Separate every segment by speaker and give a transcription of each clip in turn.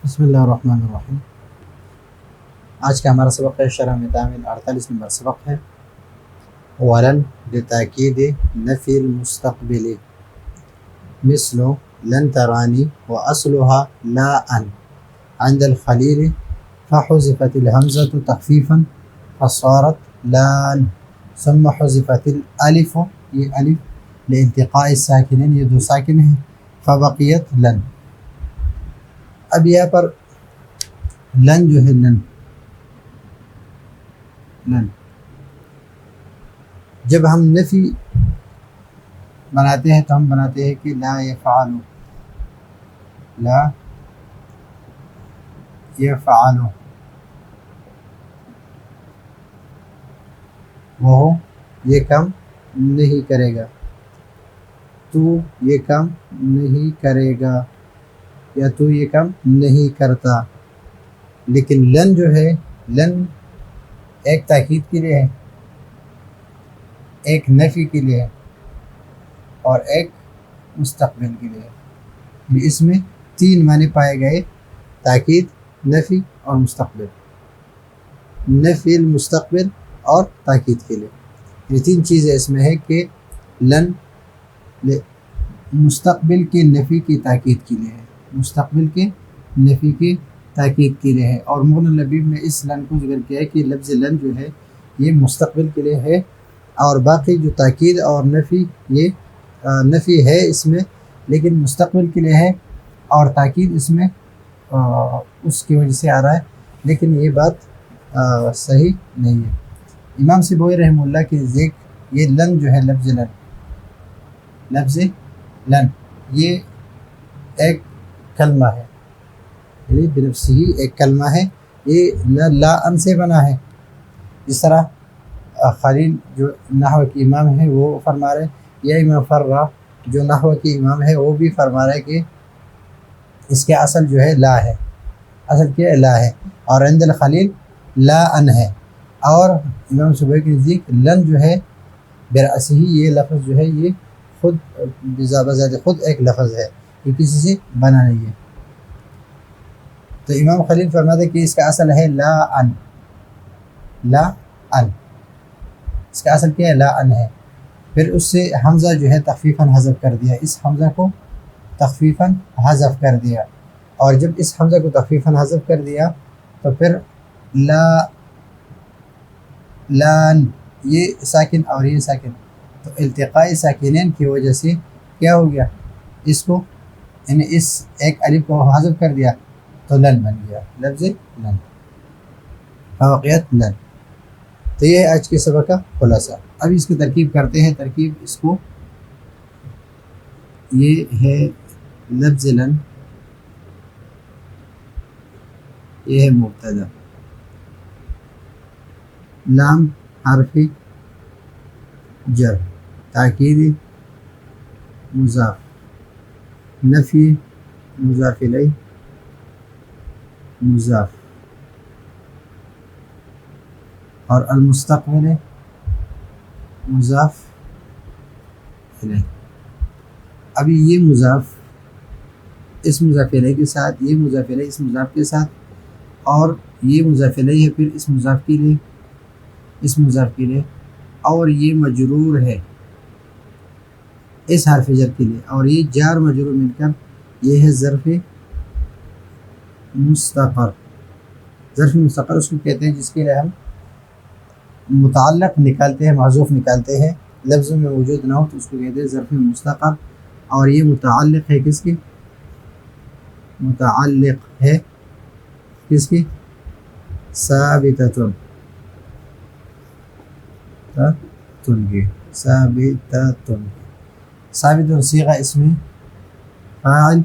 Speaker 1: بسم اللہ الرحمن الرحیم۔ آج کا ہمارا سبق ہے شرح میں تعمیل 48 نمبر سبق ہے ولن لتاکید نفی المستقبل مثل لن ترانی وأصلها لا ان عند الخلیل فحذفت الحمزة تخفیفا فصارت لان ثم حذفت الالف، یہ الف لالتقاء الساکنین، یہ دو ساکن ہیں، فبقیت لن۔ اب یہاں پر لن جو ہے لن جب ہم نفی بناتے ہیں تو ہم بناتے ہیں کہ لا یفعل، لا یفعل، وہ یہ کام نہیں کرے گا، تو یہ کام نہیں کرے گا، یا تو یہ کام نہیں کرتا۔ لیکن لن جو ہے، لن ایک تاکید کے لیے ہے، ایک نفی کے لیے ہے، اور ایک مستقبل کے لیے ہے۔ اس میں تین معنی پائے گئے، تاکید، نفی اور مستقبل، نفی المستقبل اور تاکید کے لیے۔ یہ تین چیزیں اس میں ہے کہ لن مستقبل کے نفی کی تاکید کے لیے ہے، مستقبل کے نفی کی تاکید کے لیے ہے۔ اور مغنی لبیب نے اس لن کو ذکر کیا ہے کہ لفظ لن جو ہے یہ مستقبل کے لیے ہے، اور باقی جو تاکید اور نفی، یہ نفی ہے اس میں لیکن مستقبل کے لیے ہے، اور تاکید اس میں اس کی وجہ سے آ رہا ہے، لیکن یہ بات صحیح نہیں ہے۔ امام سیبوی رحمہ اللہ کی ذکر یہ لن جو ہے، لفظ لن، لفظ لن یہ ایک کلمہ ہے، یعنی بنفسہ ہی ایک کلمہ ہے، یہ لا ان سے بنا ہے۔ جس طرح خلیل جو نحو کے امام ہیں وہ فرما رہے، یا امام فرہ جو نحو کے امام ہے وہ بھی فرما رہے کہ اس کے اصل جو ہے لا ہے، اصل کیا لا ہے، اور عند الخلیل لا ان ہے۔ اور امام سیبوی کے نزدیک لن جو ہے برأسہ ہی، یہ لفظ جو ہے یہ خود بذات خود ایک لفظ ہے، یہ کسی سے بنا نہیں ہے۔ تو امام خلیل فرماتے کہ اس کا اصل ہے لا ان، لا ان، اس کا اصل کیا ہے لا ان ہے۔ پھر اس سے حمزہ جو ہے تخفیفاً حذف کر دیا، اس حمزہ کو تخفیفاً حذف کر دیا، اور جب اس حمزہ کو تخفیفاً حذف کر دیا تو پھر لا، لان، یہ ساکن اور یہ ساکن، تو التقاء ساکنین کی وجہ سے کیا ہو گیا، اس کو یعنی اس ایک الف کو حذف کر دیا تو لن بن گیا، لفظ لن، فوقیت لن۔ تو یہ ہے آج کے سبق کا خلاصہ۔ اب اس کی ترکیب کرتے ہیں، ترکیب اس کو یہ ہے لفظ لن، یہ ہے مبتدا، لام حرف جر، تاکید مضاف، نفی مضاف الیہ مضاف، اور المستقبل مضاف الیہ۔ ابھی یہ مضاف اس مضاف الیہ کے ساتھ، یہ مضاف الیہ اس مضاف کے ساتھ، اور یہ مضاف الیہ ہے پھر اس مضاف کے لیے، اس مضاف کے لیے، اور یہ مجرور ہے اس حرف جر کے لیے، اور یہ جار مجرور مل کر یہ ہے ظرف مستقر۔ ظرف مستقر اس کو کہتے ہیں جس کے لیے ہم متعلق نکالتے ہیں، محذوف نکالتے ہیں، لفظ میں موجود نہ ہو تو اس کو کہتے ہیں ظرف مستقر۔ اور یہ متعلق ہے کس کی، متعلق ہے کس کی، ثابتۃ، ثابتۃ، ثابت صیغہ اس میں فاعل،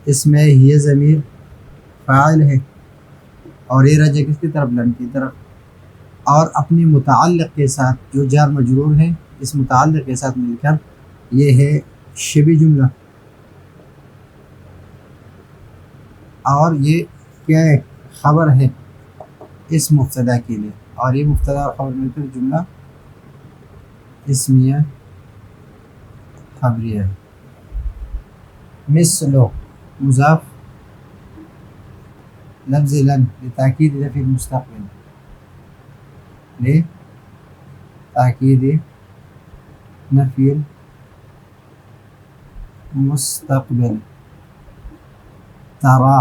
Speaker 1: اس میں یہ ضمیر فاعل ہے، اور یہ رجع کس کی طرف، لن کی طرف، اور اپنی متعلق کے ساتھ جو جار مجرور ہے اس متعلق کے ساتھ مل کر یہ ہے شبہ جملہ، اور یہ کیا ہے، خبر ہے اس مبتدا کے لیے، اور یہ مبتدا اور خبر مل کر جملہ اسمیہ خبریہ۔ مثل مضاف لفظ لن لتأكيد نفي المستقبل، لتأكيد نفي المستقبل. ترى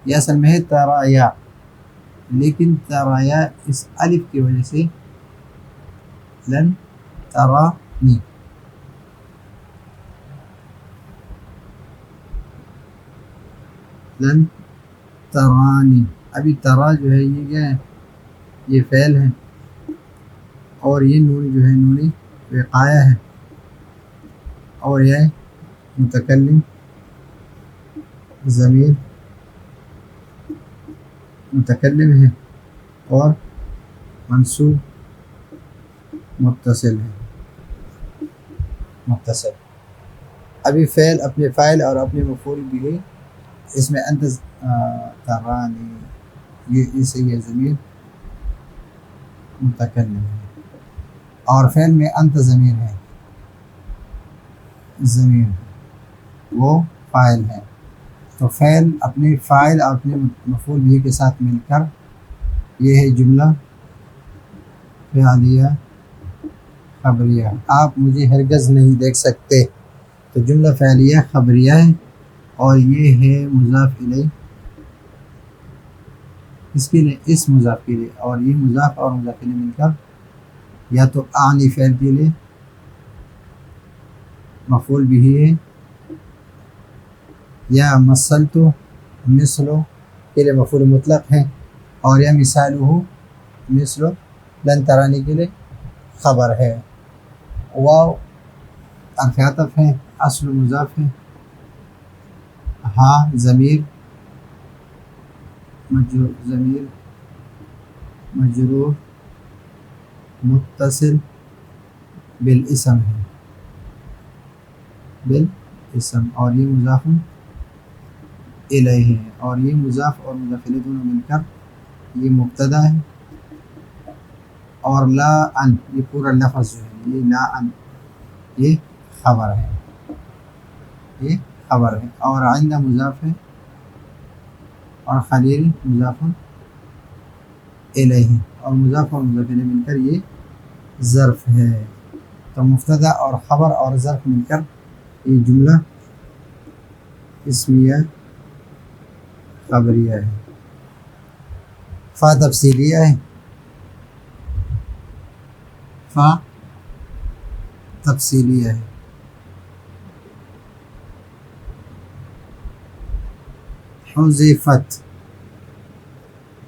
Speaker 1: یہ اصل میں ہے ترایا، لیکن ترایا اس الف کی وجہ سے لن ترانی، لن ترانی. ابھی ترا جو ہے یہ کیا ہے؟ یہ فعل ہے، اور یہ نون جو ہے نون وقایہ ہے، اور یہ متکلم ضمیر متکلم ہے، اور منصوب متصل ہے، متصل. ابھی فعل اپنے فاعل اور اپنے مفعول بھی ہے، اس میں انت ترانی یہ اسے یہ ضمیر متکلم ہے، اور فعل میں انت ضمیر ہے، ضمیر وہ فاعل ہے. تو فعل اپنے فاعل اور اپنے مفعول بھی کے ساتھ مل کر یہ ہے جملہ فعلیہ خبریہ. آپ مجھے ہرگز نہیں دیکھ سکتے، تو جملہ فعلیہ خبریہ ہے، اور یہ ہے مضاف الیہ اس کے لیے، اس مضاف کے لیے، اور یہ مضاف اور مضاف الیہ مل کر یا تو آنی فعل کے لیے مفعول بھی ہے، یا مثلتو مثلو کے لیے مفعول مطلق ہے، اور یا مثالہ مثل لن ترانی کے لیے خبر ہے. واو حرف عطف ہے، اصل مضاف ہے، ہاں ضمیر مجرور متصل بالاسم ہے، بالاسم، اور یہ مضاف الیہ ہے، اور یہ مضاف اور مضاف الیہ دونوں مل کر یہ مبتدا ہے، اور لا ان یہ پورا لفظ جو ہے یہ لا ان یہ خبر ہے، یہ خبر ہے، اور آئندہ مضاف ہے، اور خلیل مضاف الیہ، اور مضاف اور مضاف الیہ مل کر یہ ظرف ہے. تو مبتدا اور خبر اور ظرف مل کر یہ جملہ اسمیہ خبریہ ہے. فا تفصیلیہ ہے، فا تفصیلیہ ہے.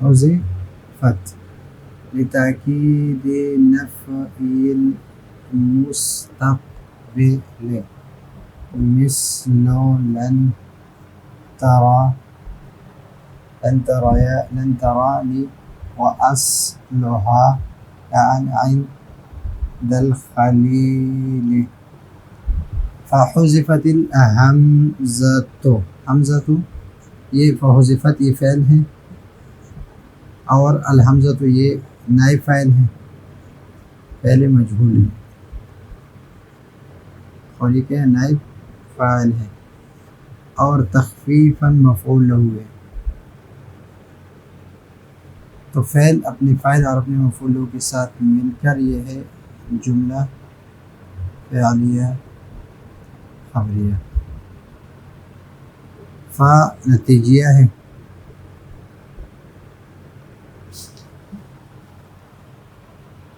Speaker 1: حذفت لتأکید نفی المستقبل مثل لن ترانی وأصلها عند الخلیل. فحذفت الحمزۃ، حمزۃ یہ فحذفت یہ فعل ہے، اور الحمزۃ یہ نائب فاعل ہے، پہلے مجہول ہے، اور یہ کیا ہے؟ نائب فاعل ہے، اور تخفیفاً مفعول لہ ہے. تو فعل اپنے فاعل اور اپنے مفعول لہ کے ساتھ مل کر یہ ہے جملہ فعلیہ خبریہ. فا نتیجیہ ہے،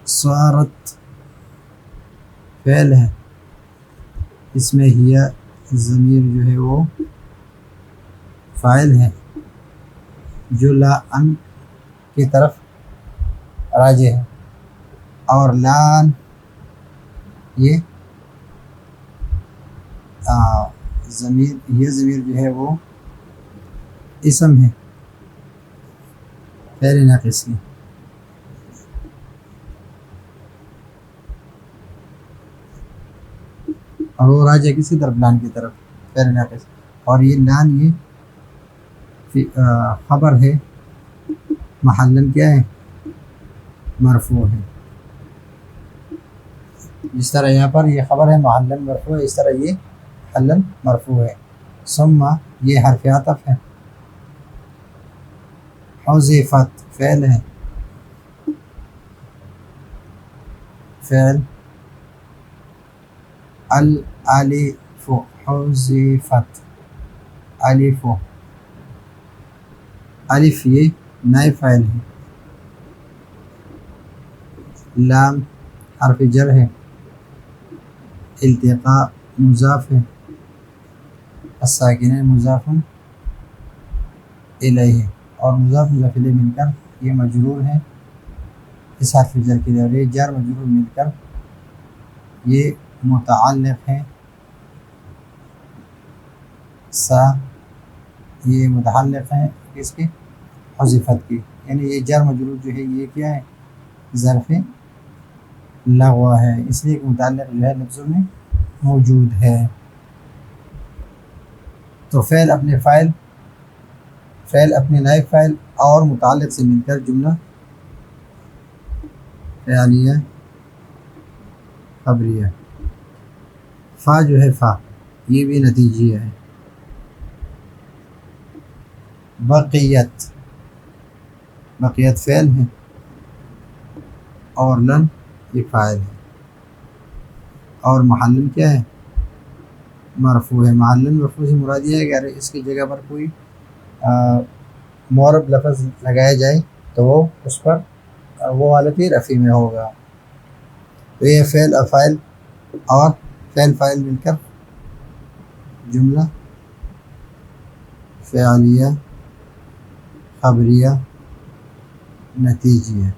Speaker 1: صارت فعل ہے، اس میں ہی ضمیر جو ہے وہ فاعل ہے جو لا ان کی طرف راجع ہے، اور لان یہ ضمیر جو ہے وہ اسم ہے فعل ناقص کی. اور وہ راجع کسی طرف؟ لان کی طرف، فعل ناقص، اور یہ لان یہ خبر ہے، محلاً کیا ہے؟ مرفوع ہے. جس طرح یہاں پر یہ خبر ہے محلن مرفوع ہے، اس طرح یہ حلن مرفوع ہے۔ ثم یہ حرف عطف ہے۔ حذفت فعل ہے، فعل الالف حذفت الف، الف یہ نائب فاعل ہے، لام حرف جر ہے، التقاء مضاف ہے، الساکنین مضاف الیہ اور مضاف مضاف الیہ مل کر یہ مجرور ہے اس حرف جر کے لیے، اور یہ جر مجرور مل کر یہ متعلق ہے سا، یہ متعلق ہے کس کے؟ حذفت کی، یعنی یہ جر مجرور جو ہے یہ کیا ہے؟ ظرف لغو ہے، اس لیے کہ متعلق جو ہے لفظوں میں موجود ہے۔ تو فعل اپنے فاعل، فعل اپنے نائب فاعل اور متعلق سے مل کر جملہ فعلیہ خبریہ۔ فا جو ہے فا یہ بھی نتیجیہ ہے۔ بقیت، بقیت فعل ہے اور لن یہ فاعل ہے، اور محلن کیا ہے؟ مرفوع ہے۔ محلن مرفوع سے مراد یہ ہے کہ اگر اس کی جگہ پر کوئی معرب لفظ لگایا جائے تو وہ اس پر وہ حالت رفع میں ہوگا۔ تو یہ فعل افعال اور فعل فاعل مل کر جملہ فعلیہ خبریہ نتیجیہ۔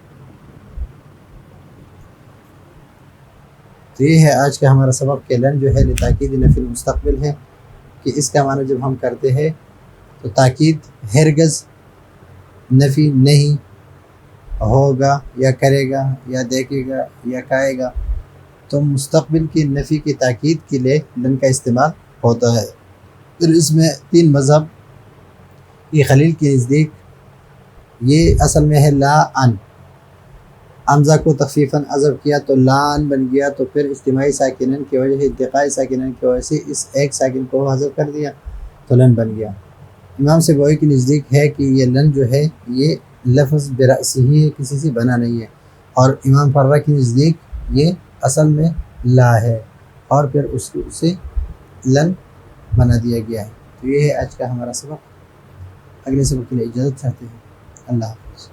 Speaker 1: تو یہ ہے آج کا ہمارا سبق کہ لن جو ہے لتاکید نفی المستقبل ہے، کہ اس کا معنی جب ہم کرتے ہیں تو تاکید ہرگز نفی نہیں ہوگا یا کرے گا یا دیکھے گا یا کہے گا، تو مستقبل کی نفی کی تاکید کے لیے لن کا استعمال ہوتا ہے۔ پھر اس میں تین مذہب، یہ خلیل کے نزدیک یہ اصل میں ہے لا ان، حمزہ کو تخفیفاً حذف کیا تو لان بن گیا، تو پھر اجتماعی ساکنین کی وجہ سے، التقائی ساکنین کی وجہ سے اس ایک ساکن کو حذف کر دیا تو لن بن گیا۔ امام سیبوی کے نزدیک ہے کہ یہ لن جو ہے یہ لفظ برأسی ہی ہے، کسی سے بنا نہیں ہے، اور امام فرہ کے نزدیک یہ اصل میں لا ہے اور پھر اس سے لن بنا دیا گیا ہے۔ تو یہ ہے آج کا ہمارا سبق۔ اگلے سبق کے لیے اجازت چاہتے ہیں۔ اللہ حافظ۔